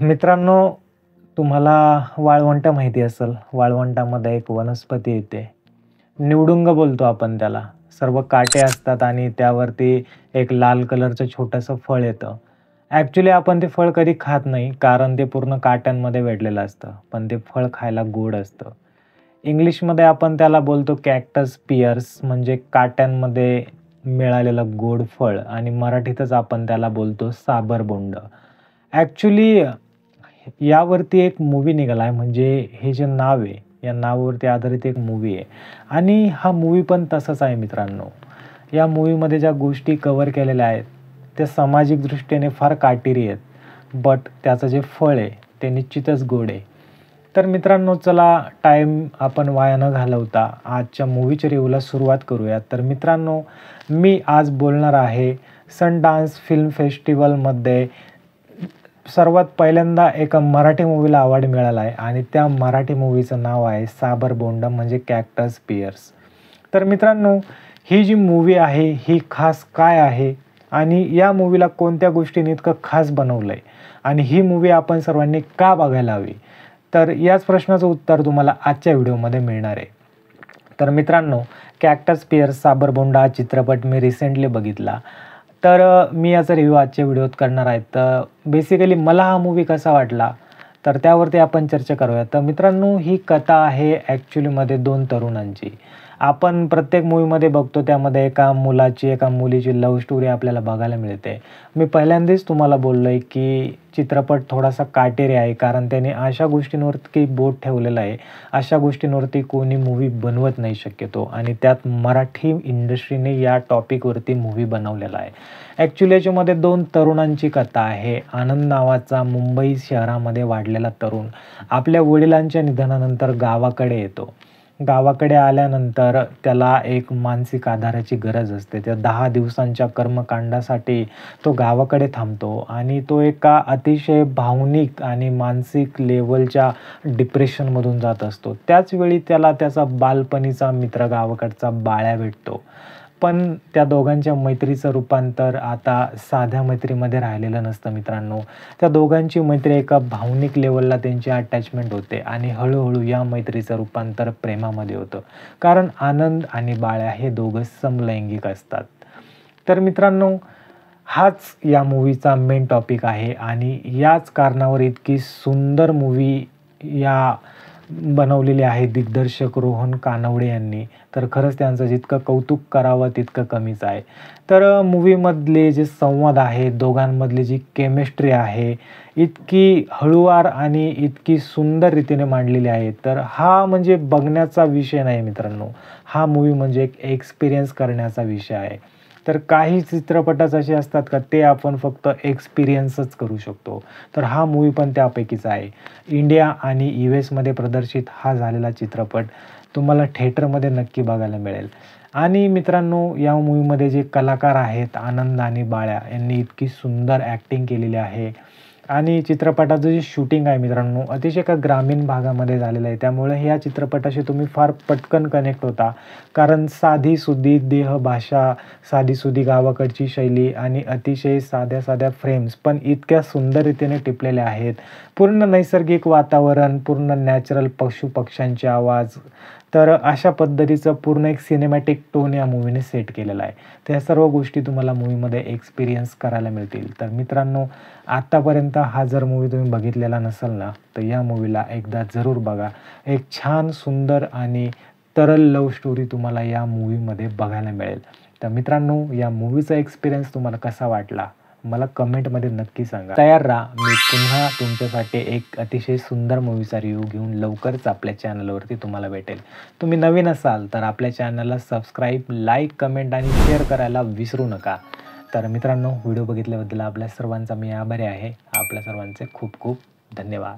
मित्रांनो, तुम्हाला वाळवंट माहिती असेल. वाळवंटामध्ये एक वनस्पती येते. निवडुंग बोलतो आपण त्याला. सर्व काटे असतात आणि त्यावरती एक लाल कलरचं छोटंसं फळ येतं. ॲक्चुअली आपण ते फळ कधी खात नाही, कारण ते पूर्ण काट्यांमध्ये वेढलेलं असतं. पण ते फळ खायला गोड असतं. इंग्लिशमध्ये आपण त्याला बोलतो कॅक्टस पियर्स, म्हणजे काट्यांमध्ये मिळालेलं गोड फळ, आणि मराठीतच आपण त्याला बोलतो साबरबोंड. ॲक्चुअली यावरती एक मूव्ही निघाला आहे, म्हणजे हे जे नाव आहे, या नावावरती आधारित एक मूव्ही आहे आणि हा मूव्ही पण तसाच आहे मित्रांनो. या मूव्हीमध्ये ज्या गोष्टी कव्हर केलेल्या आहेत, त्या सामाजिक दृष्टीने फार काटेरी आहेत. बट त्याचं जे फळ आहे, ते निश्चितच गोड आहे. तर मित्रांनो, चला टाईम आपण वाया न घालवता आजच्या मूव्हीच्या रिव्ह्यूला सुरुवात करूया. तर मित्रांनो, मी आज बोलणार आहे सनडान्स फिल्म फेस्टिवलमध्ये सर्वात पहिल्यांदा एका मराठी मूव्हीला अवॉर्ड मिळाला आहे आणि त्या मराठी मूव्हीचं नाव आहे साबरबोंड, म्हणजे कॅक्टस पियर्स. तर मित्रांनो, ही जी मूव्ही आहे ही खास काय आहे आणि या मूव्हीला कोणत्या गोष्टींनी इतकं खास बनवलं आहे आणि ही मूव्ही आपण सर्वांनी का बघायला हवी, तर याच प्रश्नाचं उत्तर तुम्हाला आजच्या व्हिडिओमध्ये मिळणार आहे. तर मित्रांनो, कॅक्टस पियर्स साबरबोंड हा चित्रपट मी रिसेंटली बघितला. तर मी याचा रिव्ह्यू आजच्या व्हिडिओत करणार आहे. तर बेसिकली मला हा मूव्ही कसा वाटला, तर त्यावरती आपण चर्चा करूया. तर मित्रांनो, ही कथा आहे ॲक्च्युलीमध्ये 2 तरुणांची. आपण प्रत्येक मूव्हीमध्ये बघतो त्यामध्ये एका मुलाची, एका मुलीची लव्ह स्टोरी आपल्याला बघायला मिळते. मी पहिल्यांदाच तुम्हाला बोललो आहे, की चित्रपट थोडासा काटेरी आहे, कारण त्याने अशा गोष्टींवरती बोट ठेवलेलं आहे, अशा गोष्टींवरती कोणी मूव्ही बनवत नाही शक्यतो, आणि त्यात मराठी इंडस्ट्रीने या टॉपिकवरती मूव्ही बनवलेला आहे. ॲक्च्युली याच्यामध्ये 2 तरुणांची कथा आहे. आनंद नावाचा मुंबई शहरामध्ये वाढलेला तरुण आपल्या वडिलांच्या निधनानंतर गावाकडे येतो. गावाकडे आल्यानंतर त्याला एक मानसिक आधाराची गरज असते. त्या 10 दिवसांच्या कर्मकांडासाठी तो गावाकडे थांबतो आणि तो एका अतिशय भावनिक आणि मानसिक लेव्हलच्या डिप्रेशनमधून जात असतो. त्याचवेळी त्याला त्याचा बालपणीचा मित्र गावाकडचा बाळ्या भेटतो. पण त्या दोघांच्या मैत्रीचं रूपांतर आता साध्या मैत्रीमध्ये राहिलेलं नसतं मित्रांनो. त्या दोघांची मैत्री एका भावनिक लेव्हलला त्यांची अटॅचमेंट होते आणि हळूहळू या मैत्रीचं रूपांतर प्रेमामध्ये होतं. कारण आनंद आणि बाळ्या हे दोघं समलैंगिक असतात. तर मित्रांनो, हाच या मूव्हीचा मेन टॉपिक आहे आणि याच कारणावर इतकी सुंदर मूव्ही या बनवलेली आहे दिग्दर्शक रोहन कानवडे यांनी. तर खरंच त्यांचं जितकं कौतुक करावं तितकं कमीच आहे. तर मूव्हीमधले जे संवाद आहे, दोघांमधली जी केमिस्ट्री आहे, इतकी हळूवार आणि इतकी सुंदर रीतीने मांडलेली आहे. तर हा म्हणजे बघण्याचा विषय नाही मित्रांनो, हा मूव्ही म्हणजे एक एक्सपिरियन्स करण्याचा विषय आहे. तर काही चित्रपटच असे असतात का ते आपण फक्त एक्सपिरियन्सच करू शकतो. तर हा मूव्ही पण त्यापैकीच आहे. इंडिया आणि US प्रदर्शित हा झालेला चित्रपट तुम्हाला थिएटरमध्ये नक्की बघायला मिळेल. आणि मित्रांनो, या मूव्हीमध्ये जे कलाकार आहेत आनंद आणि बाळ्या यांनी इतकी सुंदर ॲक्टिंग केलेली आहे आणि चित्रपटाचं जे शूटिंग आहे मित्रांनो, अतिशय एका ग्रामीण भागामध्ये झालेलं आहे. त्यामुळे ह्या चित्रपटाशी तुम्ही फार पटकन कनेक्ट होता, कारण साधीसुधी देहभाषा, साधीसुधी गावाकडची शैली आणि अतिशय साध्या साध्या फ्रेम्स पण इतक्या सुंदर रीतीने टिपलेल्या आहेत. पूर्ण नैसर्गिक वातावरण, पूर्ण नॅचरल पशुपक्ष्यांचे आवाज, तर अशा पद्धतीचं पूर्ण एक सिनेमॅटिक टोन या मूव्हीने सेट केलेला आहे. त्या सर्व गोष्टी तुम्हाला मूव्हीमध्ये एक्सपिरियन्स करायला मिळतील. तर मित्रांनो, आत्तापर्यंत हा जर मूव्ही तुम्ही बघितलेला नसेल ना, तर या मूव्हीला एकदा जरूर बघा. एक छान, सुंदर आणि तरल लव्ह स्टोरी तुम्हाला या मूव्हीमध्ये बघायला मिळेल. तर मित्रांनो, या मूव्हीचा एक्सपिरियन्स तुम्हाला कसा वाटला मला कमेंटमध्ये नक्की सांगा. तयार राहा, मी पुन्हा तुमच्यासाठी एक अतिशय सुंदर मूव्हीचा रिव्ह्यू घेऊन लवकरच आपल्या चॅनलवरती तुम्हाला भेटेल. तुम्ही नवीन असाल तर आपल्या चॅनलला सबस्क्राईब, लाईक, कमेंट आणि शेअर करायला विसरू नका. तर मित्रांनो, व्हिडिओ बघितल्याबद्दल आपल्या सर्वांचा मी आभारी आहे. आपल्या सर्वांचे खूप खूप धन्यवाद.